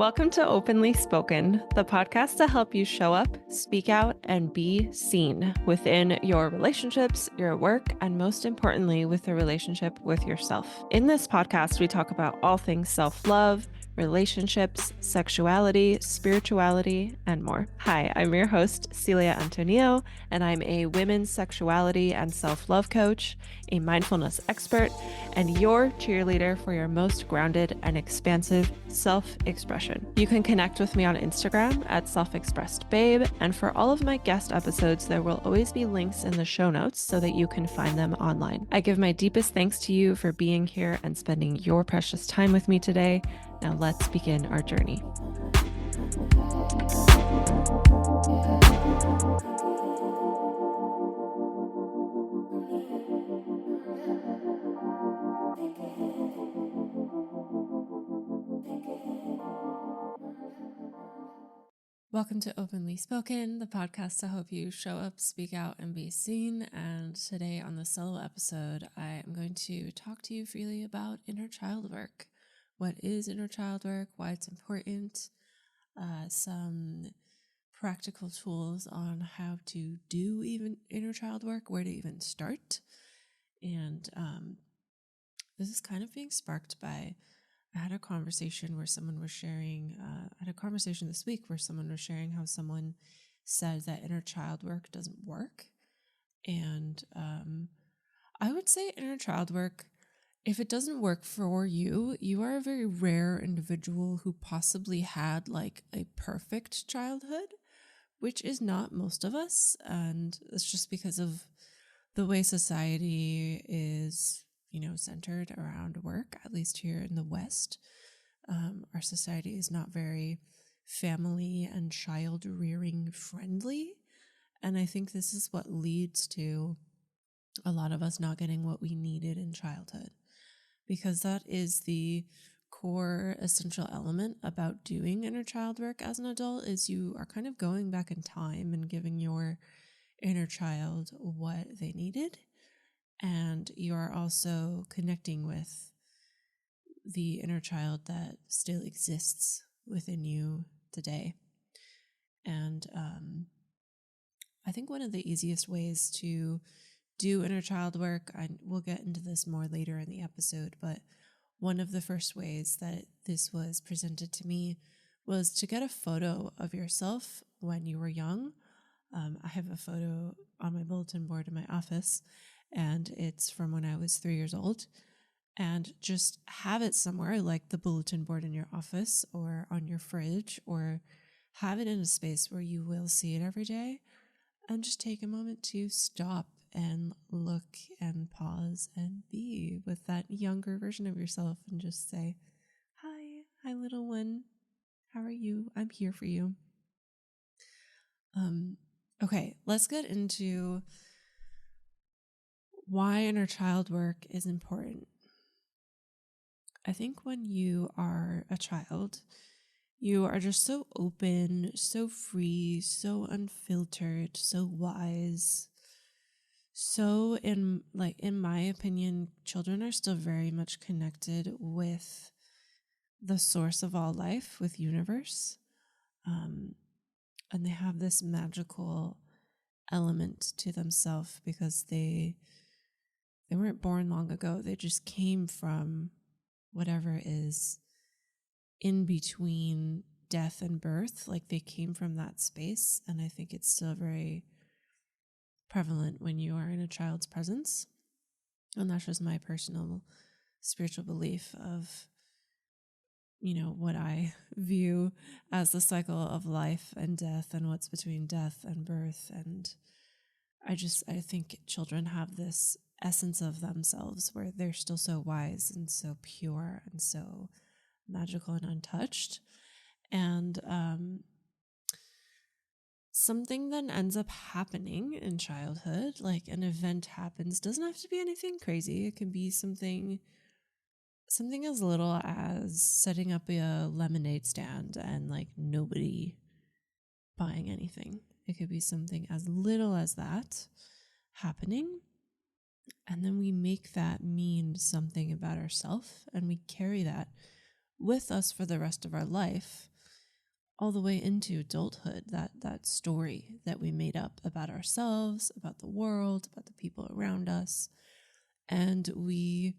Welcome to Openly Spoken, the podcast to help you show up, speak out, and be seen within your relationships, your work, and most importantly, with the relationship with yourself. In this podcast, we talk about all things self-love, relationships, sexuality, spirituality, and more. Hi, I'm your host, Celia Antonio, and I'm a women's sexuality and self-love coach, a mindfulness expert, and your cheerleader for your most grounded and expansive self-expression. You can connect with me on Instagram at self-expressedbabe, and for all of my guest episodes, there will always be links in the show notes so that you can find them online. I give my deepest thanks to you for being here and spending your precious time with me today. Now let's begin our journey. Welcome to Openly Spoken, the podcast to help you show up, speak out, and be seen. And today on the solo episode, I am going to talk to you freely about inner child work. What is inner child work? Why it's important? Some practical tools on how to do even inner child work, where to even start. And this is kind of being sparked by I had a conversation where someone was sharing, this week where someone was sharing how someone said that inner child work doesn't work. And I would say inner child work, if it doesn't work for you, you are a very rare individual who possibly had like a perfect childhood, which is not most of us. And it's just because of the way society is centered around work, at least here in the West. Our society is not very family and child rearing friendly. And I think this is what leads to a lot of us not getting what we needed in childhood, because that is the core essential element about doing inner child work as an adult, is you are kind of going back in time and giving your inner child what they needed. And you are also connecting with the inner child that still exists within you today. And I think one of the easiest ways to do inner child work, we'll get into this more later in the episode, but one of the first ways that this was presented to me was to get a photo of yourself when you were young. I have a photo on my bulletin board in my office, and it's from when I was 3 years old. And just have it somewhere, like the bulletin board in your office or on your fridge, or have it in a space where you will see it every day. And just take a moment to stop and look and pause and be with that younger version of yourself and just say, hi, little one. How are you? I'm here for you. Okay, let's get into why inner child work is important. I think when you are a child, you are just so open, so free, so unfiltered, so wise. So in my opinion, children are still very much connected with the source of all life, with universe. And they have this magical element to themselves because they weren't born long ago. They just came from whatever is in between death and birth. Like they came from that space. And I think it's still very prevalent when you are in a child's presence. And that's just my personal spiritual belief of, what I view as the cycle of life and death and what's between death and birth. And I think children have this essence of themselves where they're still so wise and so pure and so magical and untouched. And something then ends up happening in childhood, like an event happens, doesn't have to be anything crazy. It can be something as little as setting up a lemonade stand and like nobody buying anything. It could be something as little as that happening. And then we make that mean something about ourselves, and we carry that with us for the rest of our life. all the way into adulthood, that story that we made up about ourselves, about the world, about the people around us. And we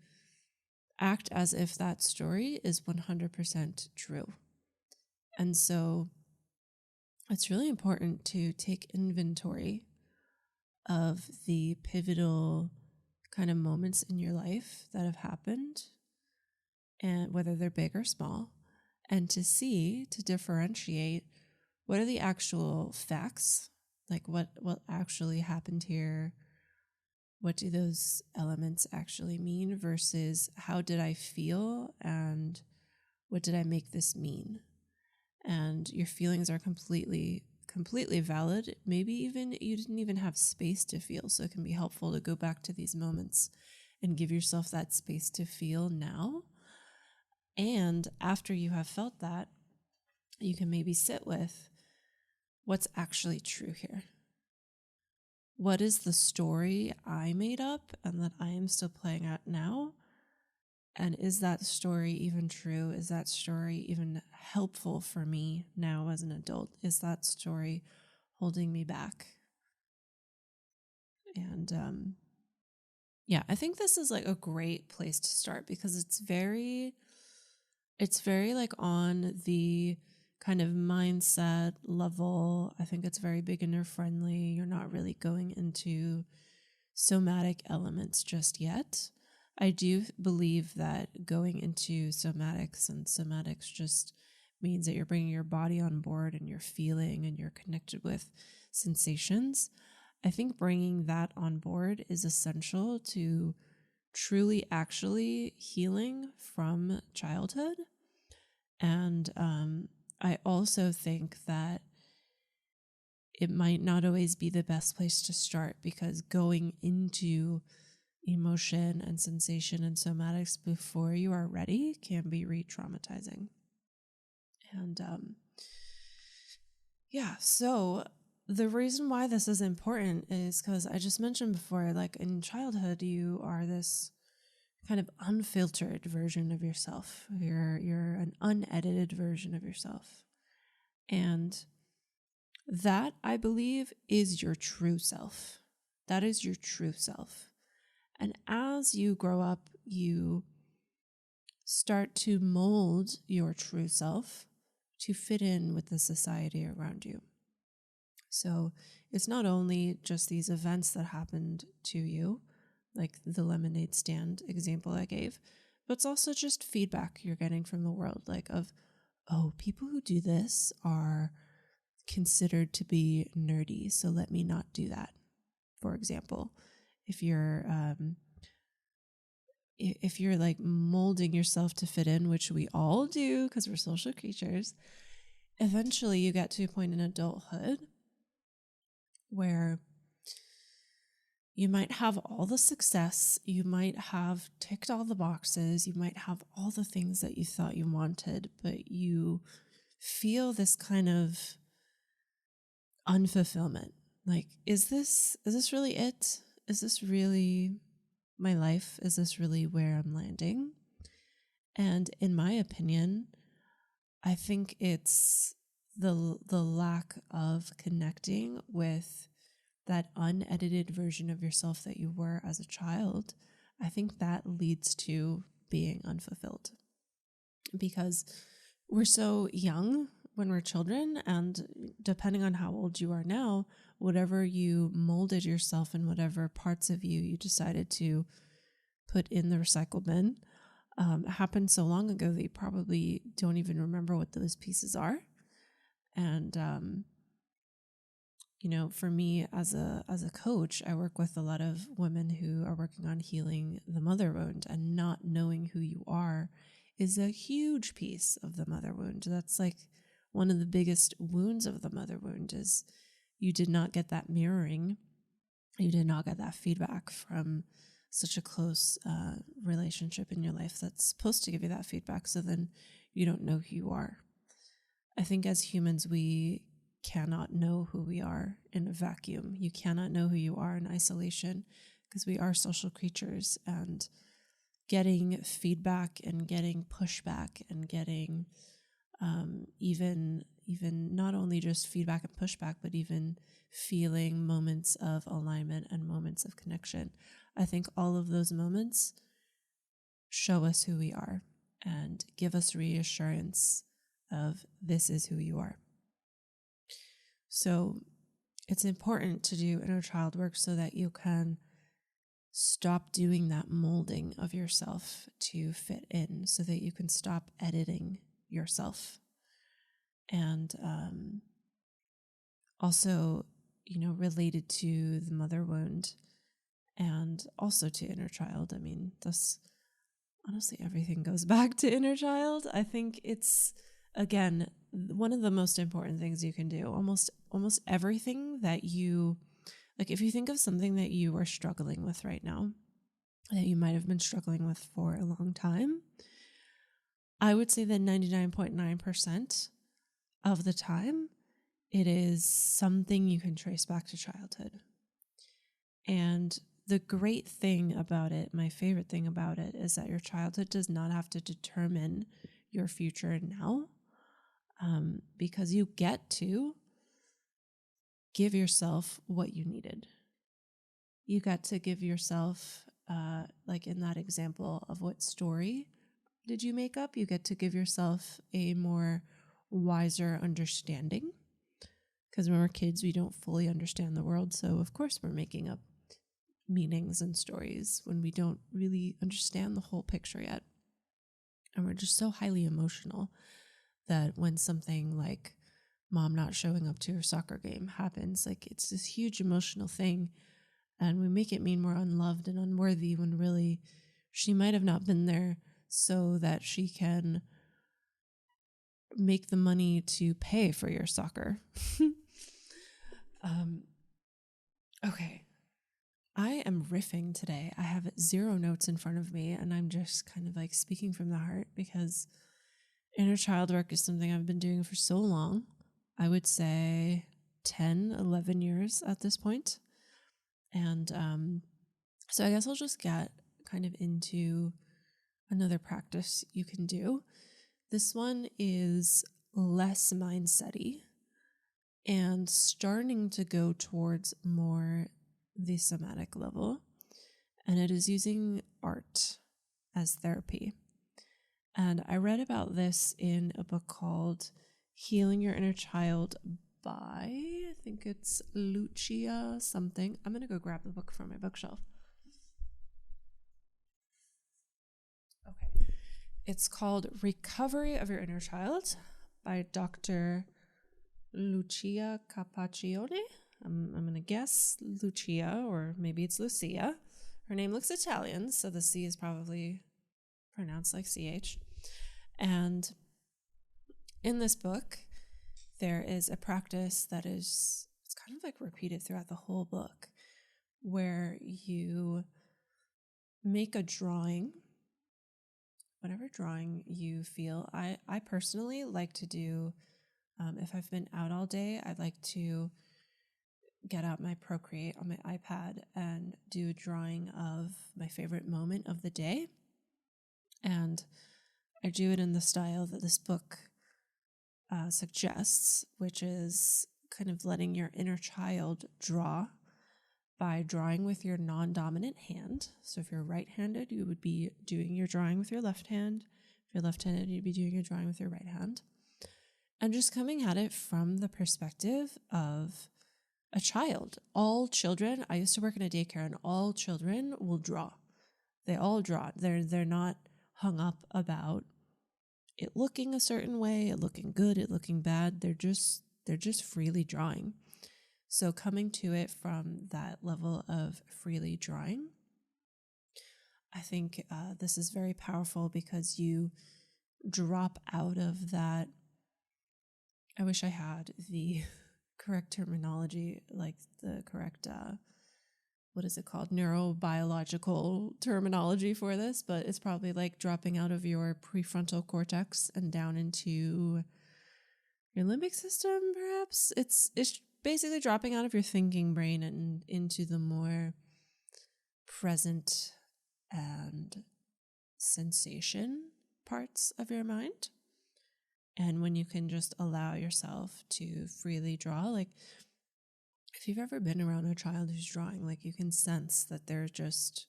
act as if that story is 100% true. And so it's really important to take inventory of the pivotal kind of moments in your life that have happened, and whether they're big or small, and to differentiate what are the actual facts, like what actually happened here, what do those elements actually mean, versus how did I feel and what did I make this mean. And your feelings are completely valid. Maybe even you didn't even have space to feel, so it can be helpful to go back to these moments and give yourself that space to feel now. And after you have felt that, you can maybe sit with what's actually true here. What is the story I made up and that I am still playing out now? And is that story even true? Is that story even helpful for me now as an adult? Is that story holding me back? And I think this is like a great place to start, because it's very like on the kind of mindset level. I think it's very beginner friendly. You're not really going into somatic elements just yet. I do believe that going into somatics just means that you're bringing your body on board and you're feeling and you're connected with sensations. I think bringing that on board is essential to truly actually healing from childhood. And I also think that it might not always be the best place to start, because going into emotion and sensation and somatics before you are ready can be re-traumatizing. And so the reason why this is important is because I just mentioned before, like in childhood, you are this kind of unfiltered version of yourself. You're an unedited version of yourself. And that, I believe, is your true self. That is your true self. And as you grow up, you start to mold your true self to fit in with the society around you. So it's not only just these events that happened to you, like the lemonade stand example I gave, but it's also just feedback you're getting from the world, like people who do this are considered to be nerdy, so let me not do that. For example, if you're like molding yourself to fit in, which we all do because we're social creatures, eventually you get to a point in adulthood where you might have all the success, you might have ticked all the boxes, you might have all the things that you thought you wanted, but you feel this kind of unfulfillment. Like, is this really it? Is this really my life? Is this really where I'm landing? And in my opinion, I think it's the lack of connecting with that unedited version of yourself that you were as a child. I think that leads to being unfulfilled, because we're so young when we're children, and depending on how old you are now, whatever you molded yourself in, whatever parts of you decided to put in the recycle bin, happened so long ago that you probably don't even remember what those pieces are. And for me as a coach, I work with a lot of women who are working on healing the mother wound, and not knowing who you are is a huge piece of the mother wound. That's like one of the biggest wounds of the mother wound, is you did not get that mirroring. You did not get that feedback from such a close relationship in your life that's supposed to give you that feedback. So then you don't know who you are. I think as humans, we cannot know who we are in a vacuum. You cannot know who you are in isolation, because we are social creatures, and getting feedback and getting pushback and getting even even not only just feedback and pushback, but even feeling moments of alignment and moments of connection. I think all of those moments show us who we are and give us reassurance of this is who you are. So it's important to do inner child work so that you can stop doing that molding of yourself to fit in, so that you can stop editing yourself. And also, related to the mother wound and also to inner child. I mean, that's honestly, everything goes back to inner child. I think it's, again, one of the most important things you can do. Almost everything that you, like, if you think of something that you are struggling with right now, that you might have been struggling with for a long time, I would say that 99.9% of the time, it is something you can trace back to childhood. And the great thing about it, my favorite thing about it, is that your childhood does not have to determine your future now, because you get to give yourself what you needed. You got to give yourself, like in that example of what story did you make up, you get to give yourself a more wiser understanding. Because when we're kids, we don't fully understand the world. So of course we're making up meanings and stories when we don't really understand the whole picture yet. And we're just so highly emotional that when something like mom not showing up to her soccer game happens, like it's this huge emotional thing. And we make it mean we're unloved and unworthy when really she might have not been there so that she can make the money to pay for your soccer. Okay. I am riffing today. I have 0 notes in front of me, and I'm just kind of like speaking from the heart because inner child work is something I've been doing for so long. I would say 10, 11 years at this point. And so I guess I'll just get kind of into another practice you can do. This one is less mindset-y and starting to go towards more the somatic level. And it is using art as therapy. And I read about this in a book called Healing Your Inner Child by, I think it's Lucia something. I'm going to go grab the book from my bookshelf. Okay. It's called Recovery of Your Inner Child by Dr. Lucia Capacchione. I'm going to guess Lucia, or maybe it's Lucia. Her name looks Italian, so the C is probably pronounced like CH. And in this book, there is a practice that it's kind of like repeated throughout the whole book, where you make a drawing, whatever drawing you feel. I personally like to do, if I've been out all day, I'd like to get out my Procreate on my iPad and do a drawing of my favorite moment of the day. And I do it in the style that this book suggests, which is kind of letting your inner child draw by drawing with your non-dominant hand. So if you're right-handed, you would be doing your drawing with your left hand. If you're left-handed, you'd be doing your drawing with your right hand. And just coming at it from the perspective of a child. All children, I used to work in a daycare, and all children will draw. They all draw. They're not hung up about it looking a certain way, it looking good, it looking bad. They're just freely drawing. So coming to it from that level of freely drawing, I think this is very powerful because you drop out of that. I wish I had the correct terminology, like the correct, what is it called? Neurobiological terminology for this, but it's probably like dropping out of your prefrontal cortex and down into your limbic system, perhaps. It's basically dropping out of your thinking brain and into the more present and sensation parts of your mind. And when you can just allow yourself to freely draw, like if you've ever been around a child who's drawing, like you can sense that they're just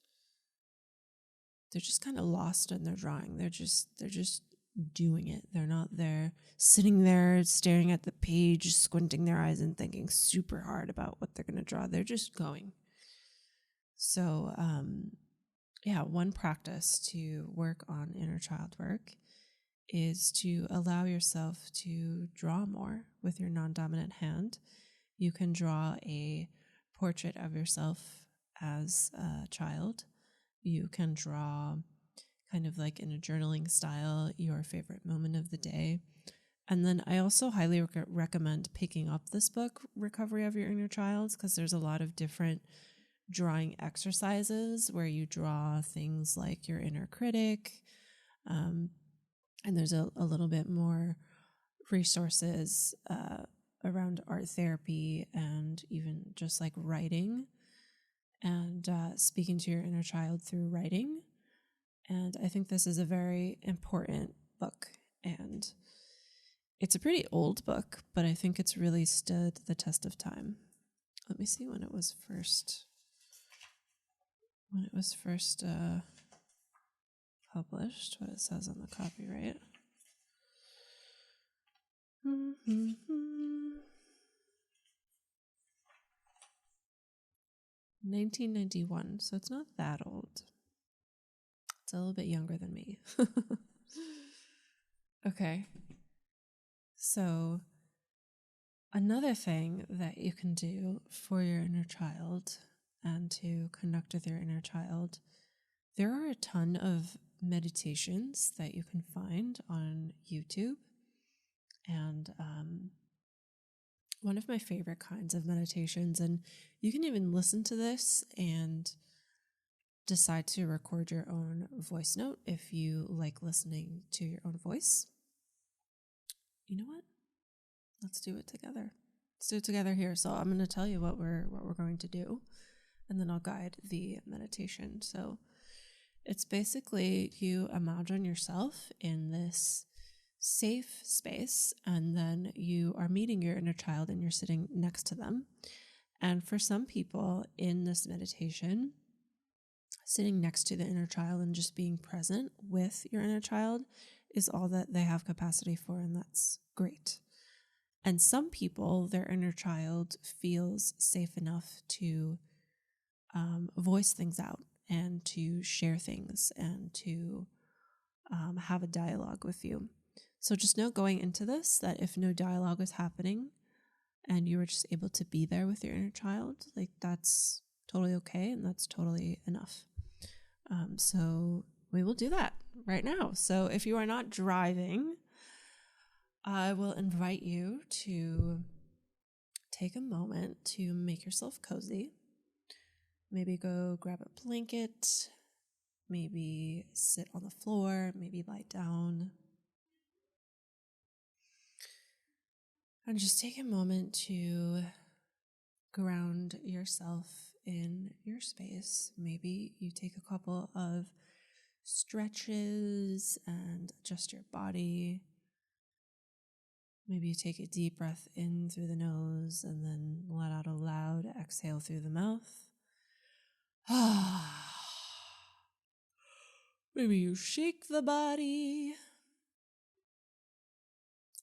kind of lost in their drawing. They're just doing it. They're not there sitting there staring at the page, squinting their eyes and thinking super hard about what they're going to draw. They're just going. So, one practice to work on inner child work is to allow yourself to draw more with your non-dominant hand. You can draw a portrait of yourself as a child. You can draw kind of like in a journaling style, your favorite moment of the day. And then I also highly recommend picking up this book, Recovery of Your Inner Child, because there's a lot of different drawing exercises where you draw things like your inner critic. And there's a little bit more resources around art therapy and even just like writing and speaking to your inner child through writing. And I think this is a very important book. And it's a pretty old book, but I think it's really stood the test of time. Let me see when it was first published, what it says on the copyright. 1991, so it's not that old. It's a little bit younger than me. Okay. So another thing that you can do for your inner child and to connect with your inner child, there are a ton of meditations that you can find on YouTube. And one of my favorite kinds of meditations, and you can even listen to this and decide to record your own voice note if you like listening to your own voice. You know what? Let's do it together. Let's do it together here. So I'm going to tell you what we're going to do, and then I'll guide the meditation. So it's basically you imagine yourself in this safe space, and then you are meeting your inner child and you're sitting next to them. And for some people in this meditation, sitting next to the inner child and just being present with your inner child is all that they have capacity for, and that's great. And some people, their inner child feels safe enough to voice things out and to share things and to have a dialogue with you. So just know going into this that if no dialogue is happening and you were just able to be there with your inner child, like that's totally okay and that's totally enough. So we will do that right now. So if you are not driving, I will invite you to take a moment to make yourself cozy. Maybe go grab a blanket, maybe sit on the floor, maybe lie down. And just take a moment to ground yourself in your space. Maybe you take a couple of stretches and adjust your body. Maybe you take a deep breath in through the nose and then let out a loud exhale through the mouth. Maybe you shake the body,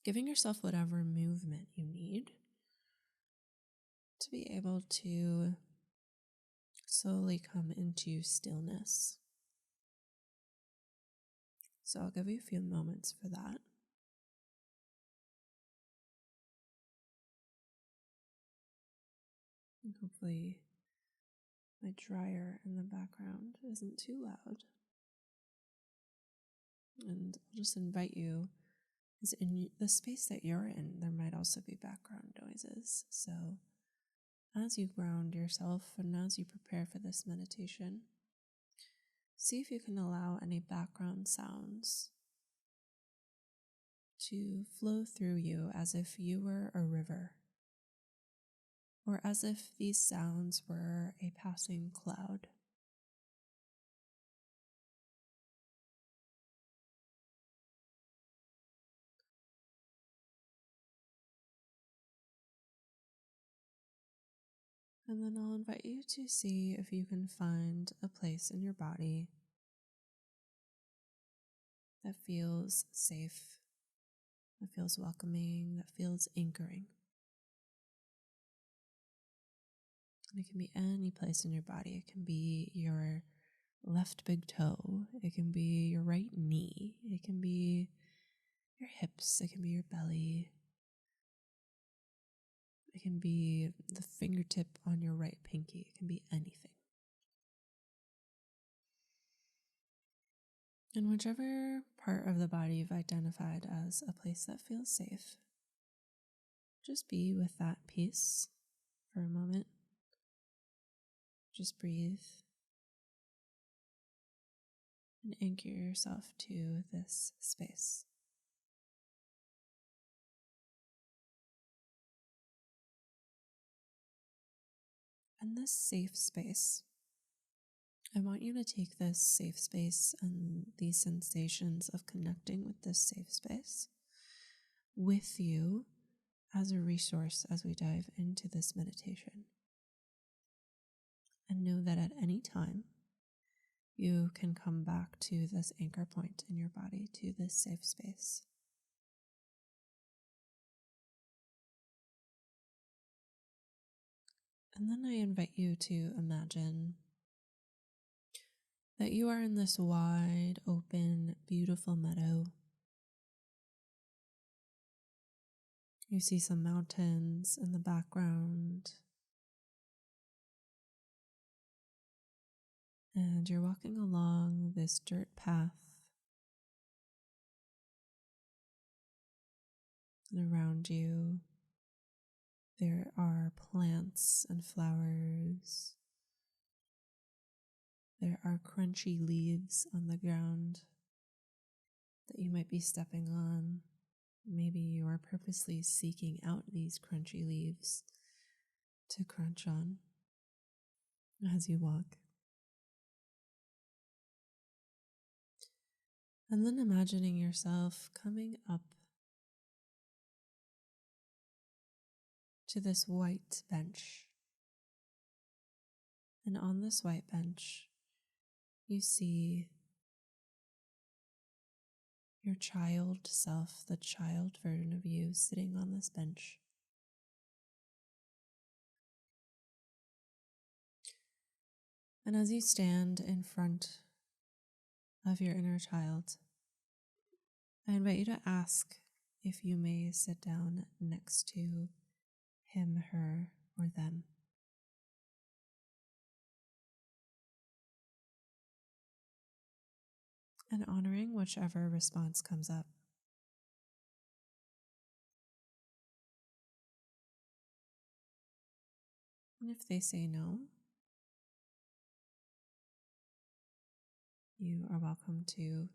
giving yourself whatever movement you need to be able to slowly come into stillness. So I'll give you a few moments for that. And hopefully my dryer in the background isn't too loud. And I'll just invite you, because in the space that you're in, there might also be background noises. So as you ground yourself and as you prepare for this meditation, see if you can allow any background sounds to flow through you as if you were a river, or as if these sounds were a passing cloud. And then I'll invite you to see if you can find a place in your body that feels safe, that feels welcoming, that feels anchoring. And it can be any place in your body. It can be your left big toe. It can be your right knee. It can be your hips. It can be your belly. It can be the fingertip on your right pinky. It can be anything. And whichever part of the body you've identified as a place that feels safe, just be with that peace for a moment. Just breathe and anchor yourself to this space. And this safe space, I want you to take this safe space and these sensations of connecting with this safe space with you as a resource as we dive into this meditation. And know that at any time, you can come back to this anchor point in your body, to this safe space. And then I invite you to imagine that you are in this wide, open, beautiful meadow. You see some mountains in the background. And you're walking along this dirt path. And around you, there are plants and flowers. There are crunchy leaves on the ground that you might be stepping on. Maybe you are purposely seeking out these crunchy leaves to crunch on as you walk. And then imagining yourself coming up to this white bench. And on this white bench, you see your child self, the child version of you, sitting on this bench. And as you stand in front of your inner child, I invite you to ask if you may sit down next to him, her, or them. And honoring whichever response comes up. And if they say no, you are welcome to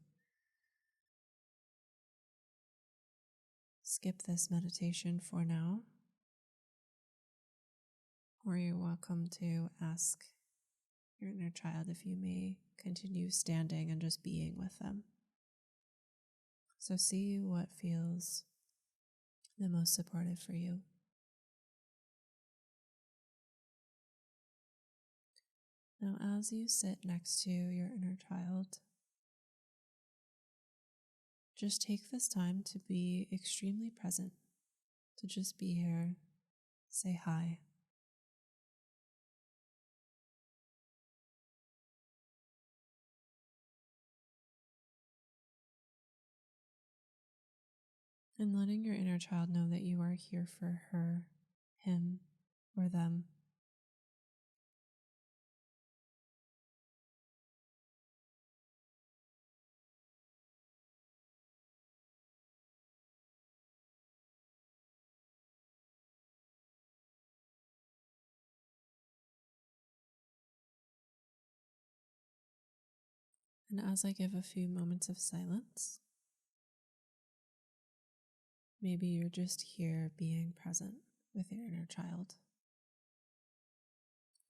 skip this meditation for now, or you're welcome to ask your inner child if you may continue standing and just being with them. So see what feels the most supportive for you. Now, as you sit next to your inner child, just take this time to be extremely present, to just be here, say hi. And letting your inner child know that you are here for her, him, or them. And as I give a few moments of silence, maybe you're just here being present with your inner child.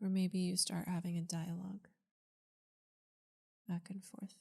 Or maybe you start having a dialogue back and forth.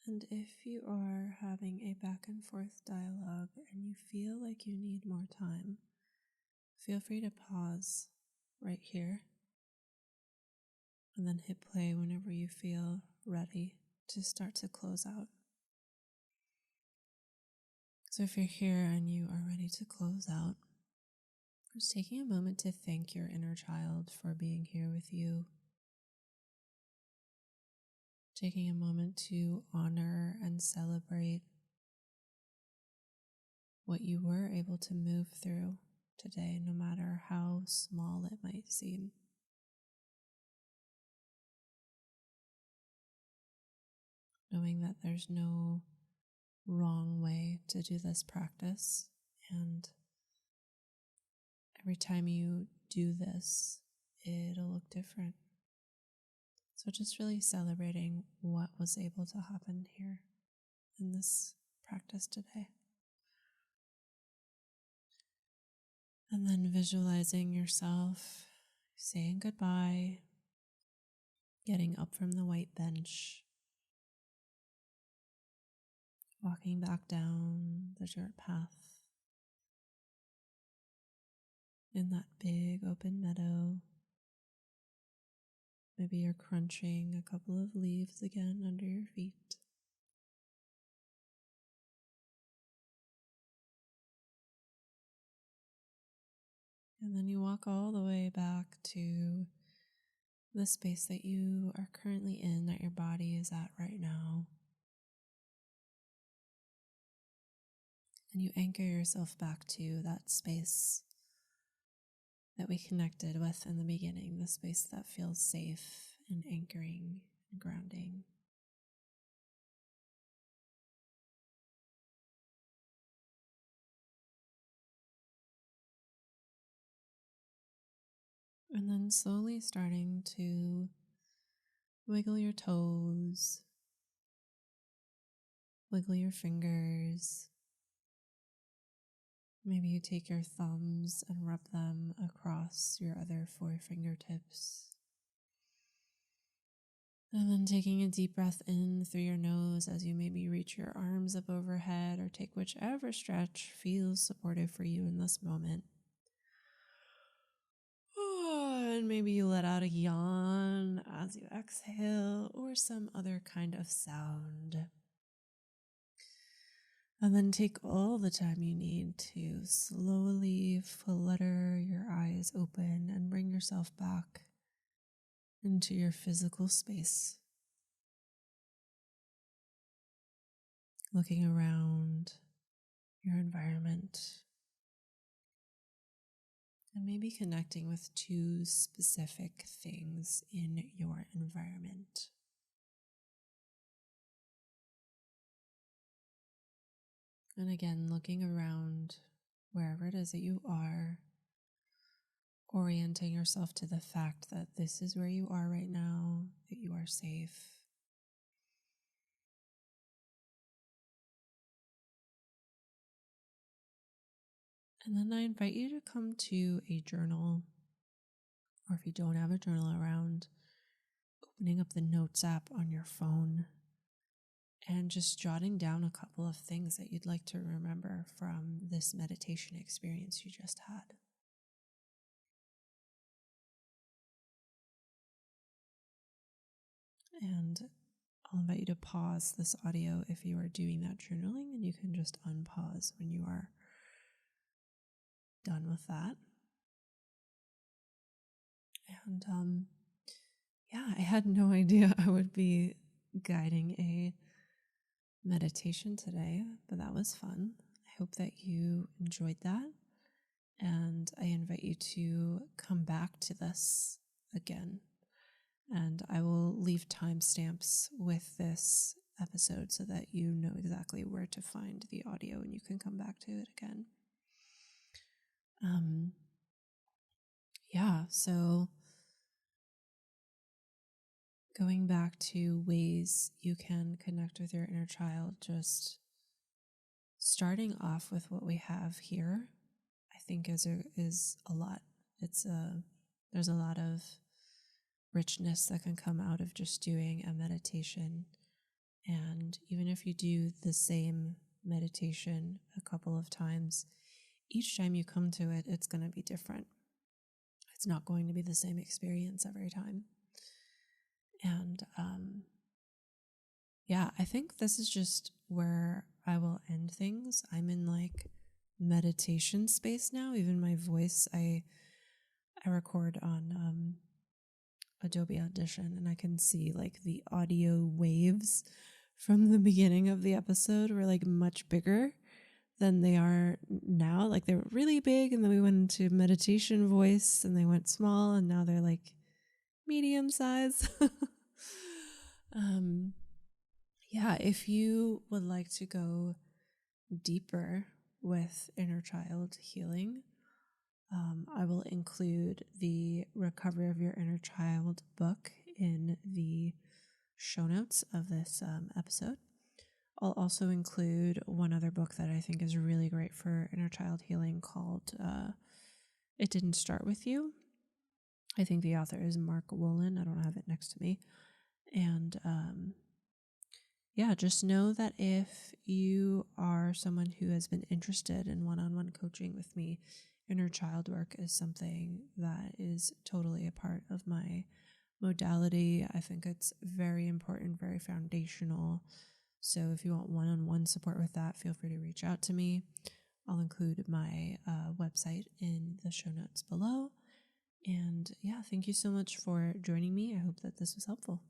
And if you are having a back and forth dialogue and you feel like you need more time, feel free to pause right here and then hit play whenever you feel ready to start to close out. So if you're here and you are ready to close out, just taking a moment to thank your inner child for being here with you. Taking a moment to honor and celebrate what you were able to move through today, no matter how small it might seem. Knowing that there's no wrong way to do this practice, and every time you do this, it'll look different. So just really celebrating what was able to happen here in this practice today. And then visualizing yourself saying goodbye, getting up from the white bench, walking back down the dirt path in that big open meadow. Maybe you're crunching a couple of leaves again under your feet. And then you walk all the way back to the space that you are currently in, that your body is at right now. And you anchor yourself back to that space that we connected with in the beginning, the space that feels safe and anchoring and grounding. And then slowly starting to wiggle your toes, wiggle your fingers. Maybe you take your thumbs and rub them across your other 4 fingertips. And then taking a deep breath in through your nose as you maybe reach your arms up overhead or take whichever stretch feels supportive for you in this moment. And maybe you let out a yawn as you exhale or some other kind of sound. And then take all the time you need to slowly flutter your eyes open and bring yourself back into your physical space. Looking around your environment and maybe connecting with 2 specific things in your environment. And again, looking around wherever it is that you are, orienting yourself to the fact that this is where you are right now, that you are safe. And then I invite you to come to a journal, or if you don't have a journal around, opening up the Notes app on your phone and just jotting down a couple of things that you'd like to remember from this meditation experience you just had. And I'll invite you to pause this audio if you are doing that journaling, and you can just unpause when you are done with that. And I had no idea I would be guiding a meditation today, but that was fun. I hope that you enjoyed that, and I invite you to come back to this again. And I will leave timestamps with this episode so that you know exactly where to find the audio and you can come back to it again. So going back to ways you can connect with your inner child, just starting off with what we have here, I think is a lot. There's a lot of richness that can come out of just doing a meditation And even if you do the same meditation a couple of times, each time you come to it, it's going to be different. It's not going to be the same experience every time. And I think this is just where I will end things. I'm in like meditation space now. Even my voice, I record on Adobe Audition, and I can see like the audio waves from the beginning of the episode were like much bigger than they are now. Like they were really big, and then we went into meditation voice and they went small, and now they're like medium size. If you would like to go deeper with inner child healing, I will include the Recovery of Your Inner Child book in the show notes of this episode. I'll also include one other book that I think is really great for inner child healing called It Didn't Start With You. I think the author is Wolynn. I don't have it next to me. And just know that if you are someone who has been interested in one-on-one coaching with me, inner child work is something that is totally a part of my modality. I think it's very important, very foundational. So if you want one-on-one support with that, feel free to reach out to me. I'll include my website in the show notes below. And thank you so much for joining me. I hope that this was helpful.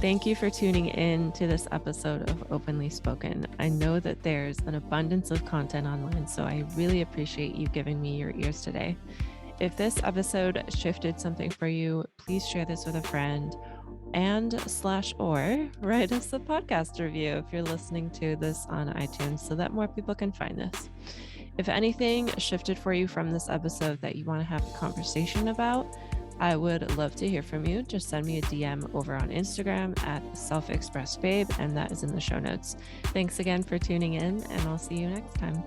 Thank you for tuning in to this episode of Openly Spoken. I know that there's an abundance of content online, so I really appreciate you giving me your ears today. If this episode shifted something for you, please share this with a friend or write us a podcast review if you're listening to this on iTunes so that more people can find this. If anything shifted for you from this episode that you want to have a conversation about, I would love to hear from you. Just send me a DM over on Instagram at selfexpressbabe, and that is in the show notes. Thanks again for tuning in, and I'll see you next time.